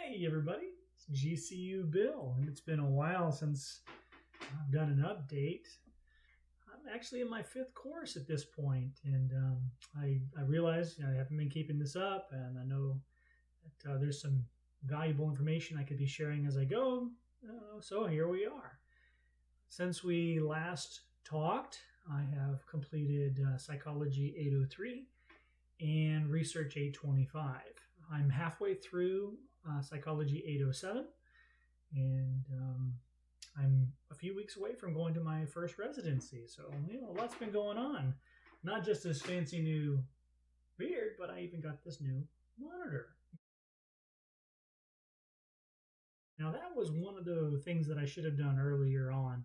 Hey everybody, it's GCU Bill, and it's been a while since I've done an update. I'm actually in my fifth course at this point, and I realize I haven't been keeping this up, and I know that there's some valuable information I could be sharing as I go. So here we are. Since we last talked, I have completed Psychology 803 and Research 825. I'm halfway through Psychology 807, and I'm a few weeks away from going to my first residency. So, a lot's been going on. Not just this fancy new beard, but I even got this new monitor. Now, that was one of the things that I should have done earlier on.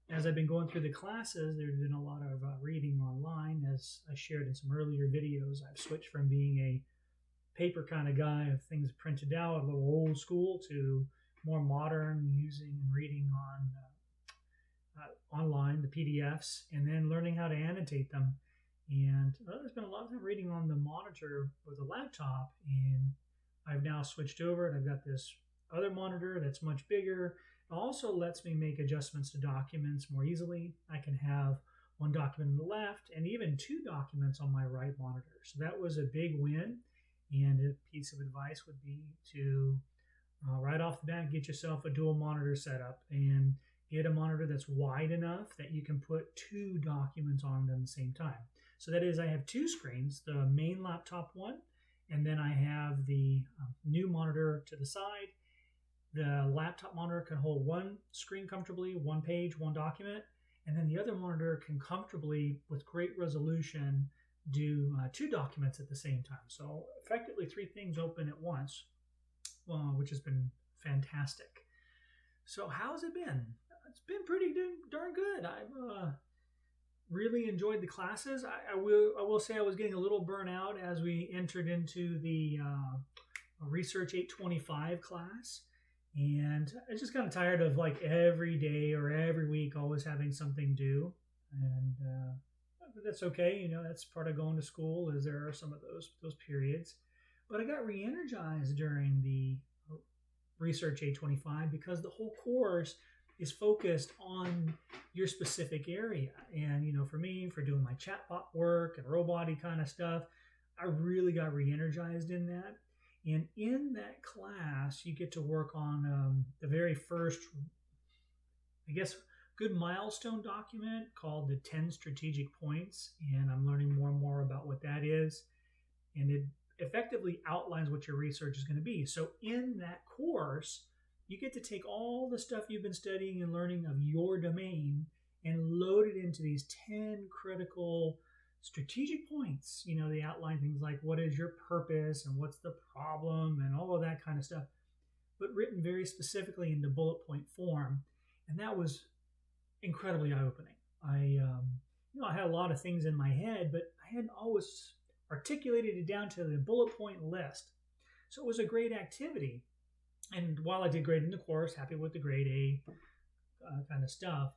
As I've been going through the classes, there's been a lot of reading online. As I shared in some earlier videos, I've switched from being a paper kind of guy of things printed out, a little old school, to more modern, using and reading on online, the PDFs, and then learning how to annotate them. And there's been a lot of time reading on the monitor with a laptop, and I've now switched over and I've got this other monitor that's much bigger. It also lets me make adjustments to documents more easily. I can have one document on the left and even two documents on my right monitor. So that was a big win. And a piece of advice would be to right off the bat, get yourself a dual monitor setup and get a monitor that's wide enough that you can put two documents on at the same time. So that is, I have two screens, the main laptop one, and then I have the new monitor to the side. The laptop monitor can hold one screen comfortably, one page, one document, and then the other monitor can comfortably, with great resolution, do two documents at the same time. So effectively three things open at once, which has been fantastic. So how's it been? It's been pretty darn good. I've really enjoyed the classes. I will say I was getting a little burnout as we entered into the Research 825 class. And I just kind of tired of like every day or every week always having something due. And but that's okay. That's part of going to school, is there are some of those periods. But I got re-energized during the Research 825 because the whole course is focused on your specific area. And, for me, for doing my chatbot work and roboty kind of stuff, I really got re-energized in that. And in that class, you get to work on the very first, I guess, good milestone document called the 10 strategic points. And I'm learning more and more about what that is. And it effectively outlines what your research is going to be. So in that course, you get to take all the stuff you've been studying and learning of your domain and load it into these 10 critical strategic points. They outline things like what is your purpose and what's the problem and all of that kind of stuff, but written very specifically into bullet point form. And that was incredibly eye-opening. I had a lot of things in my head, but I hadn't always articulated it down to the bullet point list. So it was a great activity. And while I did great in the course, happy with the grade A kind of stuff,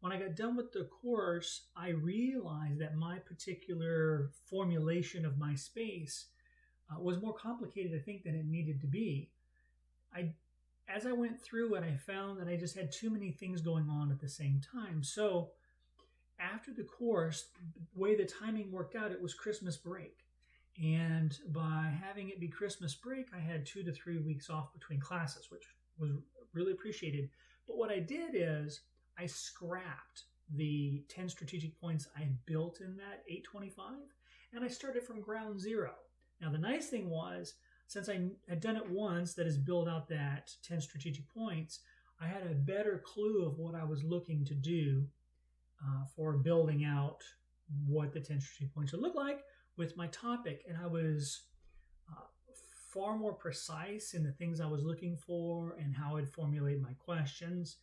when I got done with the course, I realized that my particular formulation of my space was more complicated, I think, than it needed to be. As I went through it, I found that I just had too many things going on at the same time. So after the course, the way the timing worked out, it was Christmas break. And by having it be Christmas break, I had 2 to 3 weeks off between classes, which was really appreciated. But what I did is I scrapped the 10 strategic points I had built in that 825, and I started from ground zero. Now, the nice thing was, since I had done it once, that is build out that 10 strategic points, I had a better clue of what I was looking to do for building out what the 10 strategic points would look like with my topic. And I was far more precise in the things I was looking for and how I'd formulate my questions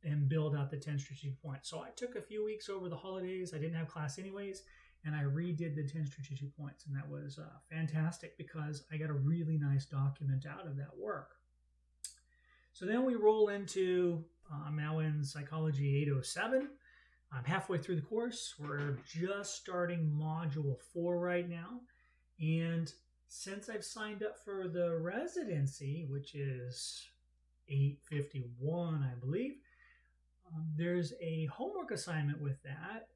and build out the 10 strategic points. So I took a few weeks over the holidays. I didn't have class anyways, and I redid the 10 strategic points. And that was fantastic because I got a really nice document out of that work. So then we roll into, I'm now in Psychology 807. I'm halfway through the course. We're just starting Module 4 right now. And Since I've signed up for the residency, which is 851, I believe, there's a homework assignment with that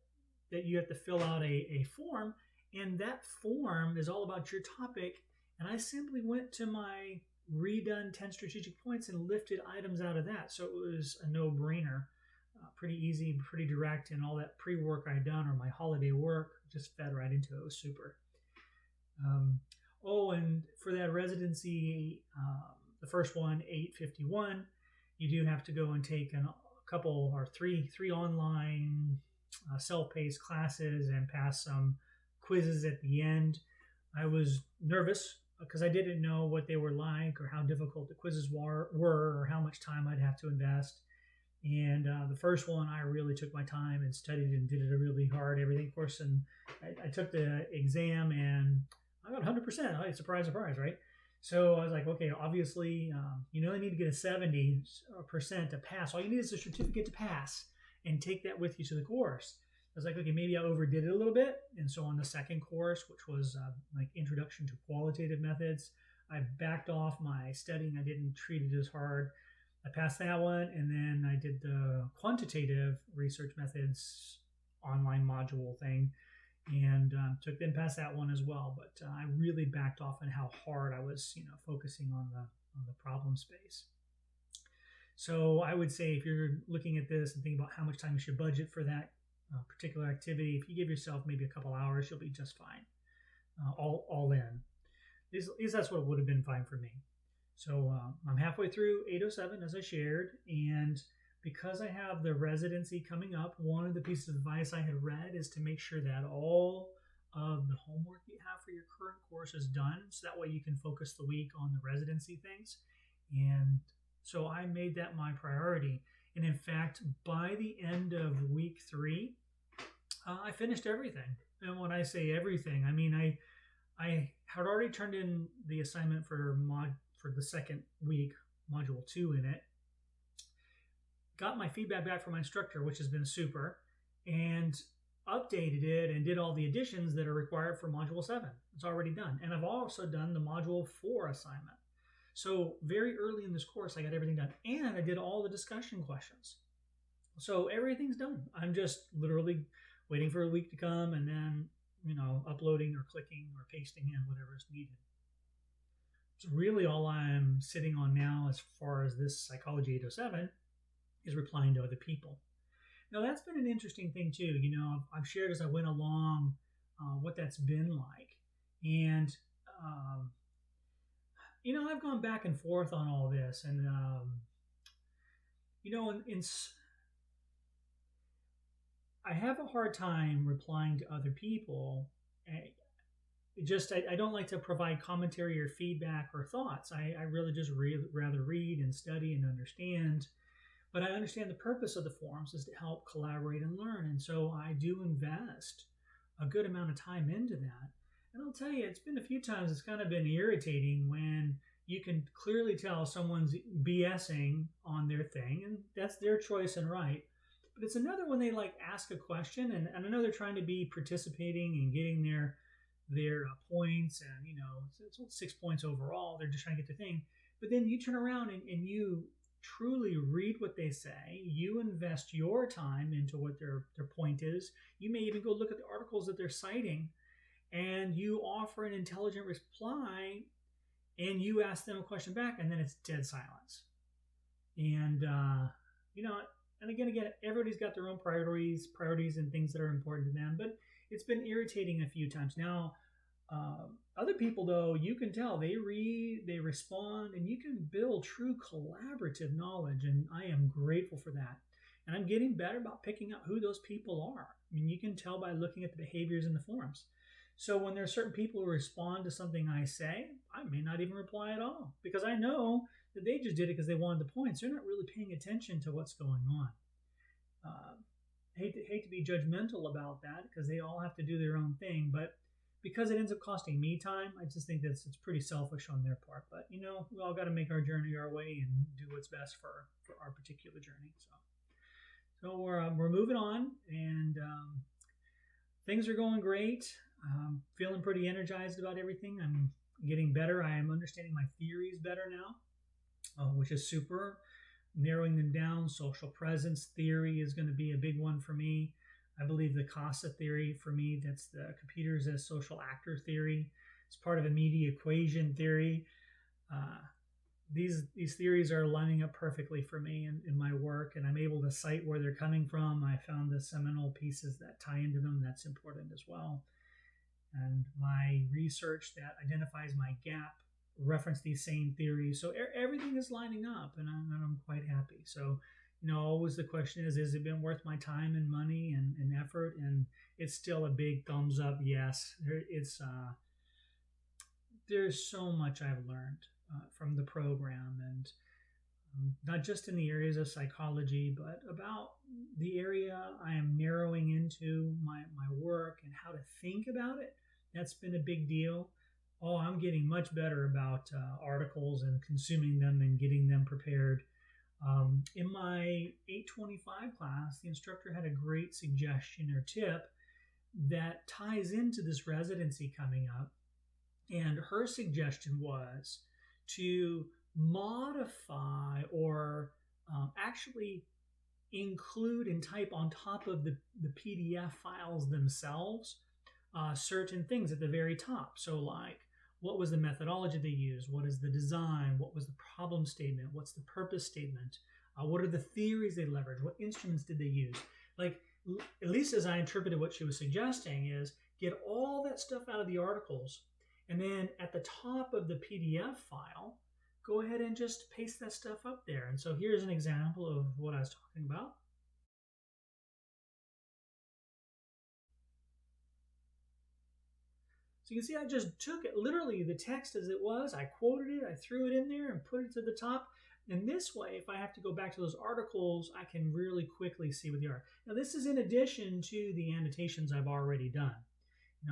you have to fill out a form, and that form is all about your topic. And I simply went to my redone 10 strategic points and lifted items out of that. So it was a no-brainer, pretty easy, pretty direct, and all that pre-work I'd done or my holiday work just fed right into it. It was super. And for that residency, the first one, 851, you do have to go and take a couple or three online self-paced classes and pass some quizzes at the end. I was nervous because I didn't know what they were like or how difficult the quizzes were or how much time I'd have to invest. And the first one, I really took my time and studied and did it really hard, everything, of course. And I took the exam and I got 100%. Right? Surprise, surprise, right? So I was like, okay, obviously, you only need to get a 70% to pass. All you need is a certificate to pass and take that with you to the course. I was like, okay, maybe I overdid it a little bit. And so on the second course, which was like Introduction to Qualitative Methods, I backed off my studying. I didn't treat it as hard. I passed that one, and then I did the Quantitative Research Methods online module thing, and passed that one as well. But I really backed off on how hard I was, focusing on the problem space. So I would say if you're looking at this and thinking about how much time you should budget for that particular activity, if you give yourself maybe a couple hours, you'll be just fine. All in. At least that's what would have been fine for me. So I'm halfway through 807, as I shared, and because I have the residency coming up, one of the pieces of advice I had read is to make sure that all of the homework you have for your current course is done, so that way you can focus the week on the residency things. And so I made that my priority. And in fact, by the end of week 3, I finished everything. And when I say everything, I mean I had already turned in the assignment for the second week, module 2 in it. Got my feedback back from my instructor, which has been super, and updated it and did all the additions that are required for module 7. It's already done. And I've also done the module 4 assignment. So very early in this course, I got everything done, and I did all the discussion questions. So everything's done. I'm just literally waiting for a week to come and then, uploading or clicking or pasting in whatever is needed. So really all I'm sitting on now as far as this Psychology 807 is replying to other people. Now that's been an interesting thing too. I've shared as I went along what that's been like. And, I've gone back and forth on all this. And, I have a hard time replying to other people. I don't like to provide commentary or feedback or thoughts. I really just rather read and study and understand. But I understand the purpose of the forums is to help collaborate and learn. And so I do invest a good amount of time into that. And I'll tell you, it's been a few times it's kind of been irritating when you can clearly tell someone's BSing on their thing, and that's their choice and right. But it's another when they ask a question, and I know they're trying to be participating and getting their points, and it's 6 points overall. They're just trying to get the thing. But then you turn around and you truly read what they say. You invest your time into what their point is. You may even go look at the articles that they're citing, and you offer an intelligent reply, and you ask them a question back, and then it's dead silence. And and again, everybody's got their own priorities and things that are important to them. But it's been irritating a few times. Now, other people, though, you can tell they read, they respond, and you can build true collaborative knowledge. And I am grateful for that. And I'm getting better about picking out who those people are. I mean, you can tell by looking at the behaviors in the forums. So when there are certain people who respond to something I say, I may not even reply at all, because I know that they just did it because they wanted the points. They're not really paying attention to what's going on. Hate to be judgmental about that, because they all have to do their own thing, but because it ends up costing me time, I just think it's pretty selfish on their part. But we all got to make our journey our way and do what's best for our particular journey. So we're moving on, and things are going great. Feeling pretty energized about everything. I'm getting better. I am understanding my theories better now, which is super. Narrowing them down. Social presence theory is going to be a big one for me. I believe the CASA theory for me, that's the computers as social actor theory. It's part of a media equation theory. These theories are lining up perfectly for me in my work, and I'm able to cite where they're coming from. I found the seminal pieces that tie into them. That's important as well. And my research that identifies my gap reference these same theories. So everything is lining up, and I'm quite happy. So, always the question is it been worth my time and money and effort? And it's still a big thumbs up. Yes, there's so much I've learned from the program, and not just in the areas of psychology, but about the area I am narrowing into my work and how to think about it. That's been a big deal. Oh, I'm getting much better about articles and consuming them and getting them prepared. In my 825 class, the instructor had a great suggestion or tip that ties into this residency coming up. And her suggestion was to modify or actually include and type on top of the PDF files themselves certain things at the very top. So like, what was the methodology they used? What is the design? What was the problem statement? What's the purpose statement? What are the theories they leveraged? What instruments did they use? Like, at least as I interpreted what she was suggesting, is get all that stuff out of the articles, and then at the top of the PDF file, go ahead and just paste that stuff up there. And so here's an example of what I was talking about. So you can see I just took it, literally the text as it was, I quoted it, I threw it in there and put it to the top. And this way, if I have to go back to those articles, I can really quickly see what they are. Now this is in addition to the annotations I've already done.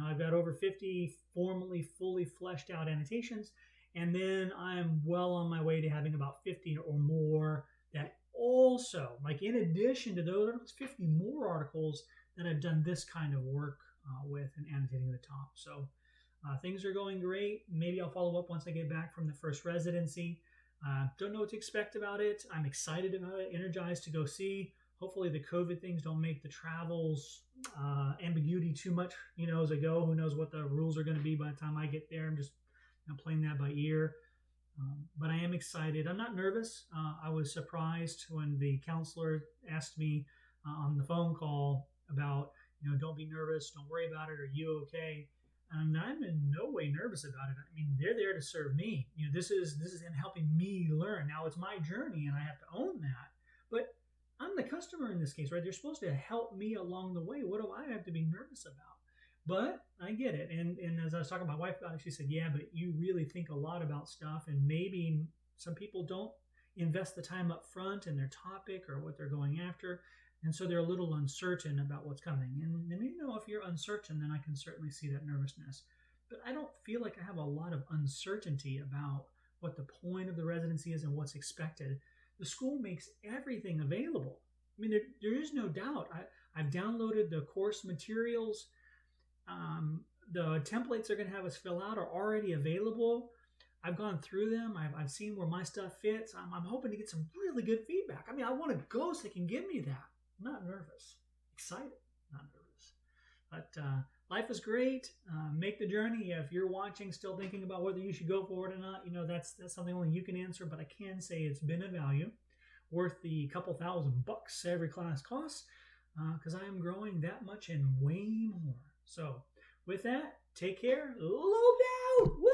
I've got over 50 formally, fully fleshed out annotations, and then I'm well on my way to having about 50 or more that also, like in addition to those, there's 50 more articles that I've done this kind of work with and annotating at the top. So things are going great. Maybe I'll follow up once I get back from the first residency. Don't know what to expect about it. I'm excited about it, energized to go see. Hopefully the COVID things don't make the travels ambiguity too much, as I go. Who knows what the rules are going to be by the time I get there. I'm just playing that by ear. But I am excited. I'm not nervous. I was surprised when the counselor asked me on the phone call about, don't be nervous, don't worry about it, are you okay? And I'm in no way nervous about it. I mean, they're there to serve me. This is them helping me learn. Now it's my journey, and I have to own that. But I'm the customer in this case, right? They're supposed to help me along the way. What do I have to be nervous about? But I get it. And as I was talking to my wife about it, she said, yeah, but you really think a lot about stuff, and maybe some people don't invest the time up front in their topic or what they're going after. And so they're a little uncertain about what's coming. And if you're uncertain, then I can certainly see that nervousness. But I don't feel like I have a lot of uncertainty about what the point of the residency is and what's expected. The school makes everything available. I mean, there is no doubt. I've downloaded the course materials. The templates they're going to have us fill out are already available. I've gone through them. I've seen where my stuff fits. I'm hoping to get some really good feedback. I mean, I want to go so they can give me that. I'm not nervous. Excited, not nervous. But life is great. Make the journey. If you're watching, still thinking about whether you should go for it or not, that's something only you can answer. But I can say it's been of value, worth the couple $1,000 every class costs, because I am growing that much and way more. So with that, take care. Loped out. Woo!